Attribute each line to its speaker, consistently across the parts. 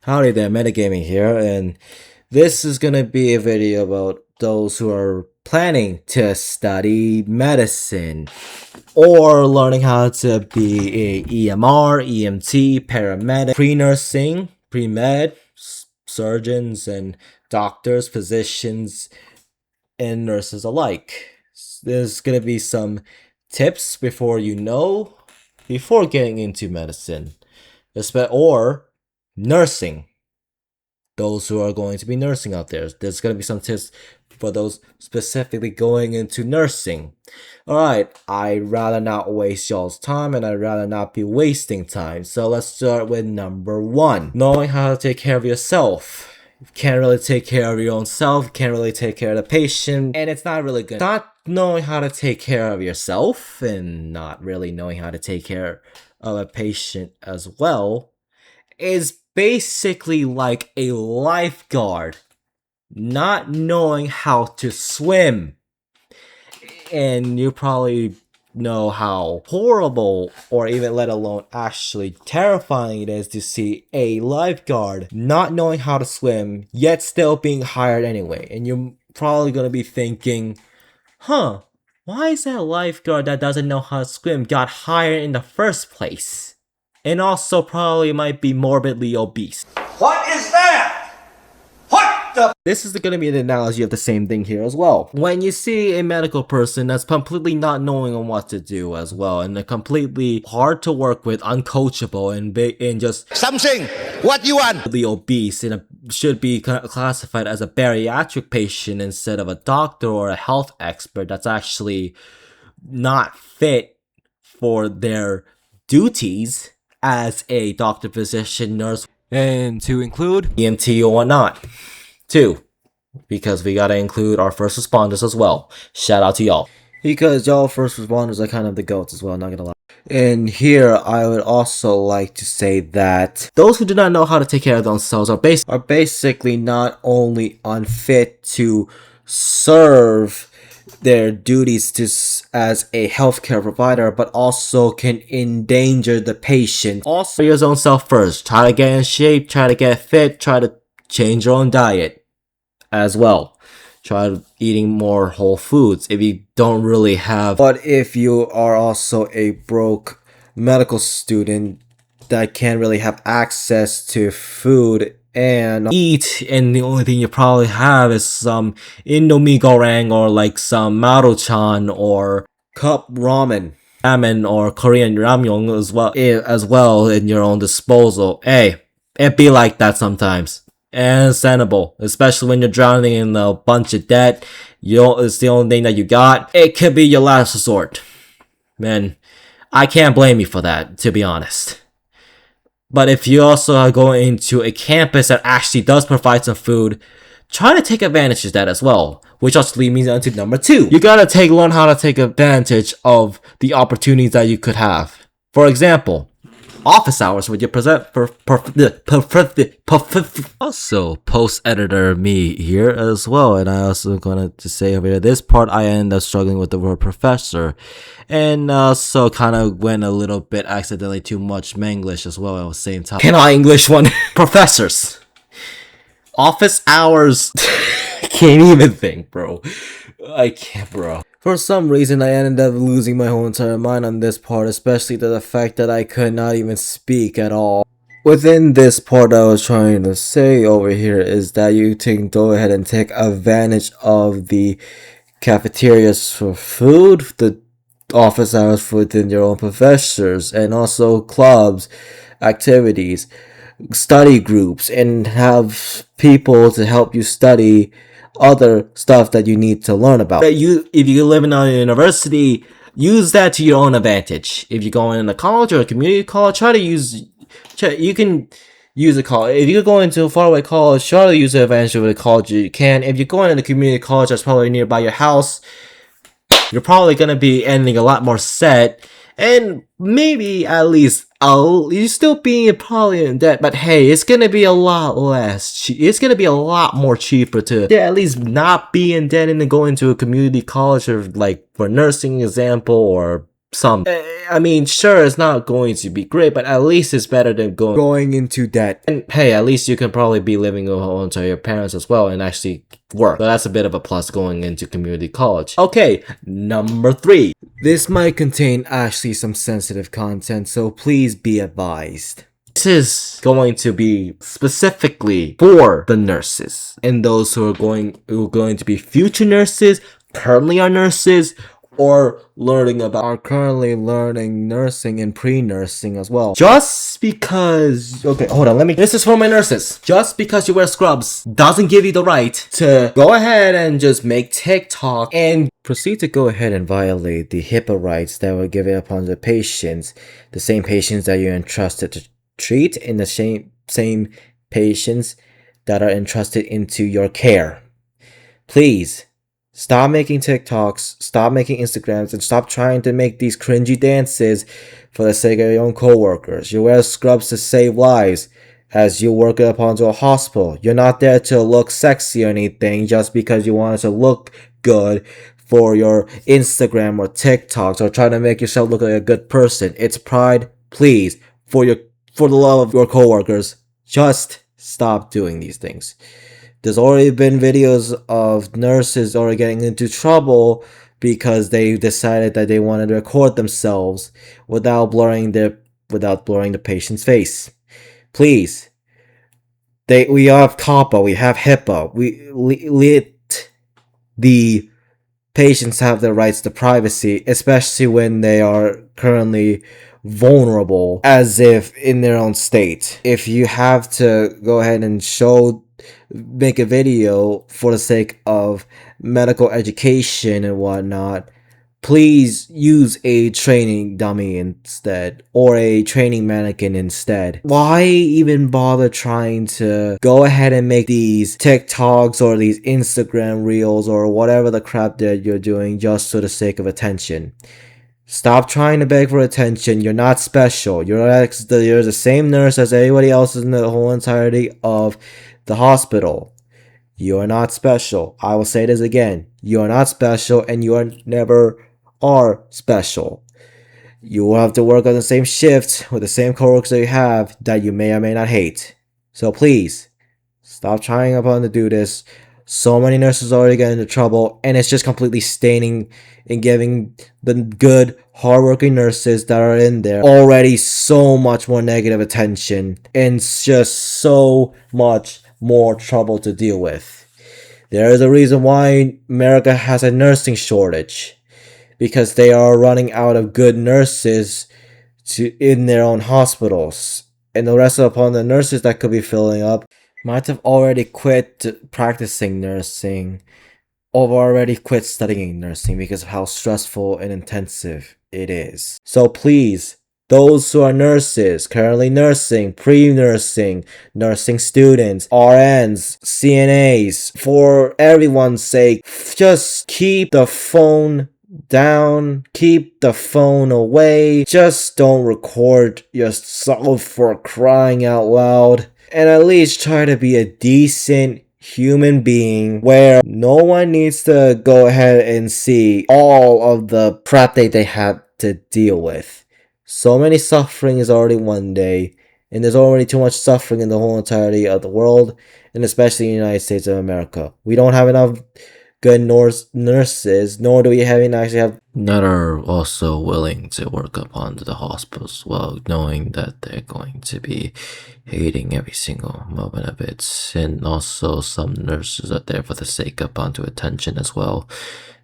Speaker 1: Howdy there, Metagaming here, and this is gonna be a video about those who are planning to study medicine or learning how to be a EMR, EMT, paramedic, pre-nursing, pre-med, surgeons and doctors, physicians, and nurses alike. There's gonna be some tips before getting into medicine, or nursing. Those who are going to be nursing out there's going to be some tips for those specifically going into nursing. Alright, I'd rather not waste y'all's time, and I'd rather not be wasting time. So let's start with number 1. Knowing how to take care of yourself. You can't really take care of your own self, you can't really take care of the patient, and it's not really good. Not knowing how to take care of yourself and not really knowing how to take care of a patient as well is basically like a lifeguard not knowing how to swim. And you probably know how horrible, or even let alone actually terrifying it is to see a lifeguard not knowing how to swim yet still being hired anyway. And you're probably gonna be thinking, why is that lifeguard that doesn't know how to swim got hired in the first place? And also probably might be morbidly obese.
Speaker 2: What is that? What the?
Speaker 1: This is going to be an analogy of the same thing here as well. When you see a medical person that's completely not knowing on what to do as well, and they're completely hard to work with, uncoachable, and just
Speaker 2: Something. What you want?
Speaker 1: obese, and should be classified as a bariatric patient instead of a doctor or a health expert that's actually not fit for their duties as a doctor, physician, nurse, and to include EMT or whatnot. 2, because we gotta include our first responders as well. Shout out to y'all. Because y'all first responders are kind of the GOATs as well, not gonna lie. And here, I would also like to say that those who do not know how to take care of themselves are basically not only unfit to serve their duties as a healthcare provider, but also can endanger the patient. Also, your own self first. Try to get in shape, try to get fit, try to change your own diet as well. Try eating more whole foods if you don't really have. But if you are also a broke medical student that can't really have access to food and eat, and the only thing you probably have is some Indomie goreng or like some Maruchan or cup ramen or Korean ramyun as well in your own disposal. Hey, it be like that sometimes. And understandable, especially when you're drowning in a bunch of debt. It's the only thing that you got. It could be your last resort. Man, I can't blame you for that, to be honest. But if you also are going into a campus that actually does provide some food, try to take advantage of that as well. Which also leads me on to number 2. You gotta learn how to take advantage of the opportunities that you could have. For example, office hours with your also post editor me here as well. And I also going to say over here, this part I end up struggling with the word professor, and so kind of went a little bit accidentally too much Manglish as well at the same time. Can I English one? Professors, office hours. Can't even think, bro. I can't, bro. For some reason, I ended up losing my whole entire mind on this part, especially to the fact that I could not even speak at all. Within this part I was trying to say over here is that you can go ahead and take advantage of the cafeterias for food, the office hours within your own professors, and also clubs, activities, study groups, and have people to help you study other stuff that you need to learn about. If you're living on a university, use that to your own advantage. If you're going into college or a community college, you can use a college. If you're going to a faraway college, try to use the advantage of the college you can. If you're going to a community college that's probably nearby your house, you're probably going to be ending a lot more set, and maybe at least you still being probably in debt, but hey, it's gonna be a lot less. It's gonna be a lot more cheaper to at least not be in debt and to go into a community college, or like for nursing example, or some. I mean, sure, it's not going to be great, but at least it's better than going into debt. And hey, at least you can probably be living at home to your parents as well and actually work. So that's a bit of a plus going into community college. Okay, number 3. This might contain actually some sensitive content, so please be advised. This is going to be specifically for the nurses and those who are going to be future nurses, currently are nurses, or are currently learning nursing and pre-nursing as well. Just because, okay, hold on, this is for my nurses. Just because you wear scrubs doesn't give you the right to go ahead and just make TikTok and proceed to go ahead and violate the HIPAA rights that were given upon the patients, the same patients that you're entrusted to treat, and the same patients that are entrusted into your care. Please, stop making TikToks, stop making Instagrams, and stop trying to make these cringy dances for the sake of your own co-workers. You wear scrubs to save lives as you work up onto a hospital. You're not there to look sexy or anything just because you want to look good for your Instagram or TikToks or trying to make yourself look like a good person. It's pride. Please, for the love of your co-workers, just stop doing these things. There's already been videos of nurses already getting into trouble because they decided that they wanted to record themselves without blurring the patient's face. Please. We have COPPA, we have HIPAA. We let the patients have their rights to privacy, especially when they are currently vulnerable as if in their own state. If you have to go ahead and make a video for the sake of medical education and whatnot, please use a training dummy instead or a training mannequin instead. Why even bother trying to go ahead and make these TikToks or these Instagram reels or whatever the crap that you're doing just for the sake of attention? Stop trying to beg for attention. You're not special. You're the same nurse as everybody else in the whole entirety of the hospital. You are not special. I will say this again. You are not special, and you never are special. You will have to work on the same shift with the same coworkers that you have that you may or may not hate. So please, stop trying upon to do this. So many nurses already get into trouble, and it's just completely staining and giving the good, hardworking nurses that are in there already so much more negative attention and just so much more trouble to deal with. There is a reason why America has a nursing shortage, because they are running out of good nurses in their own hospitals, and the rest upon the nurses that could be filling up might have already quit practicing nursing or already quit studying nursing because of how stressful and intensive it is. So please, those who are nurses, currently nursing, pre-nursing, nursing students, RNs, CNAs, for everyone's sake, just keep the phone down, keep the phone away, just don't record yourself for crying out loud, and at least try to be a decent human being where no one needs to go ahead and see all of the crap that they have to deal with. So many suffering is already one day, and there's already too much suffering in the whole entirety of the world, and especially in the United States of America. We don't have enough good nurses, nor do we actually have that are also willing to work up onto the hospitals, well, knowing that they're going to be hating every single moment of it. And also some nurses are there for the sake up onto attention as well,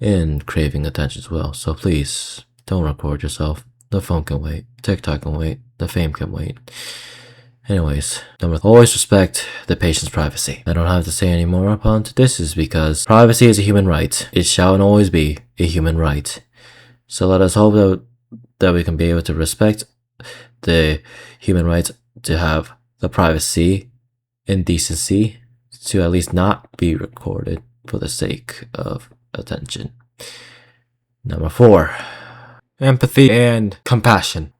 Speaker 1: and craving attention as well. So please, don't record yourself. The phone can wait, TikTok can wait, the fame can wait. Anyways, always respect the patient's privacy. I don't have to say any more upon this is because privacy is a human right. It shall always be a human right. So let us hope that we can be able to respect the human right to have the privacy and decency to at least not be recorded for the sake of attention. Number 4, empathy and compassion.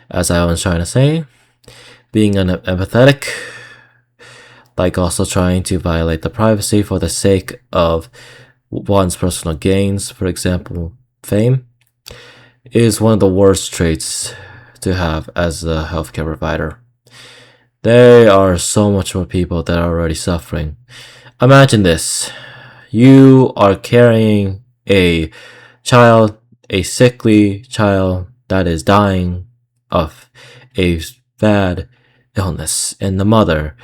Speaker 1: As I was trying to say, being unempathetic, like also trying to violate the privacy for the sake of one's personal gains, for example, fame, is one of the worst traits to have as a healthcare provider. There are so much more people that are already suffering. Imagine this. You are carrying a child, a sickly child that is dying of a bad illness, and the mother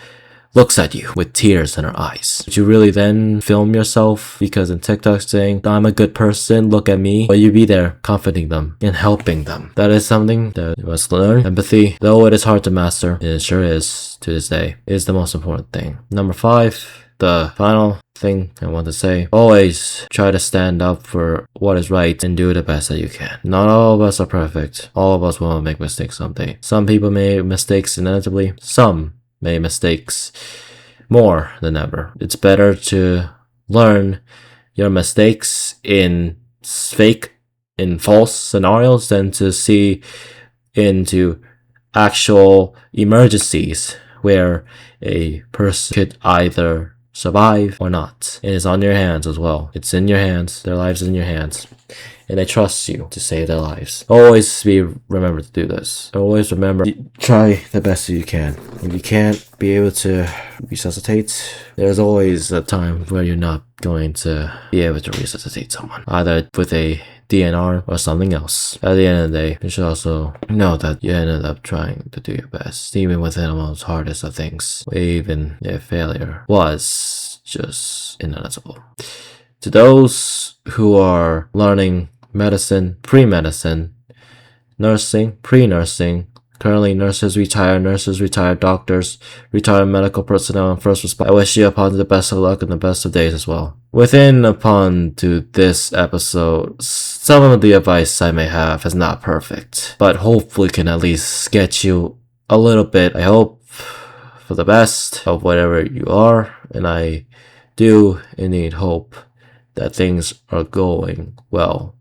Speaker 1: looks at you with tears in her eyes. Would you really then film yourself because in TikTok saying, I'm a good person, look at me? Will you be there comforting them and helping them? That is something that you must learn. Empathy, though it is hard to master, and it sure is to this day, is the most important thing. Number 5, the final thing I want to say, always try to stand up for what is right and do the best that you can. Not all of us are perfect. All of us will make mistakes someday. Some people make mistakes inevitably. Some made mistakes more than ever. It's better to learn your mistakes in false scenarios than to see into actual emergencies where a person could either survive or not. It is on your hands as well. It's in your hands. Their lives in your hands. And I trust you to save their lives. Always remember to do this. Always remember, try the best that you can. If you can't be able to resuscitate, there's always a time where you're not going to be able to resuscitate someone, either with a DNR or something else. At the end of the day, you should also know that you ended up trying to do your best, even within the most hardest of things, even if failure was just inevitable. To those who are learning medicine, pre-medicine, nursing, pre-nursing, currently nurses, retired doctors, retired medical personnel, and first responders, I wish you upon the best of luck and the best of days as well. Within upon to this episode, some of the advice I may have is not perfect, but hopefully can at least get you a little bit, I hope, for the best of whatever you are, and I do indeed hope that things are going well.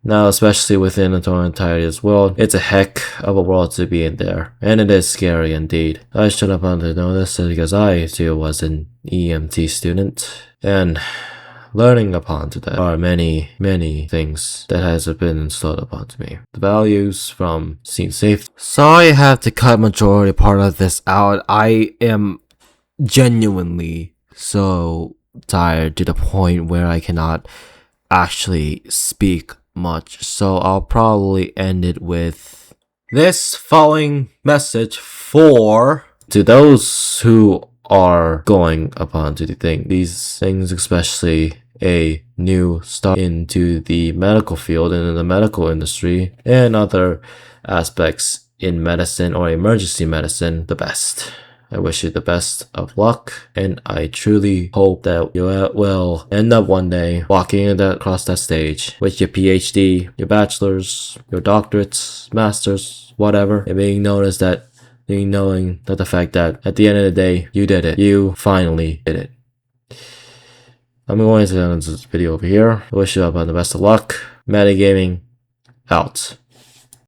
Speaker 1: Now, especially within the entirety of this world, it's a heck of a world to be in there, and it is scary indeed. I should have wanted to know this because I too was an EMT student, and learning upon to that are many, many things that has been installed upon to me. The values from scene safety. Sorry I have to cut majority part of this out. I am genuinely so tired to the point where I cannot actually speak much, so I'll probably end it with this following message to those who are going upon to these things, especially a new start into the medical field and in the medical industry and other aspects in medicine or emergency medicine, the best. I wish you the best of luck, and I truly hope that you will end up one day walking across that stage with your PhD, your bachelor's, your doctorates, masters, whatever, and knowing that the fact that at the end of the day, you did it. You finally did it. I'm going to end this video over here. I wish you the best of luck. Metagaming out.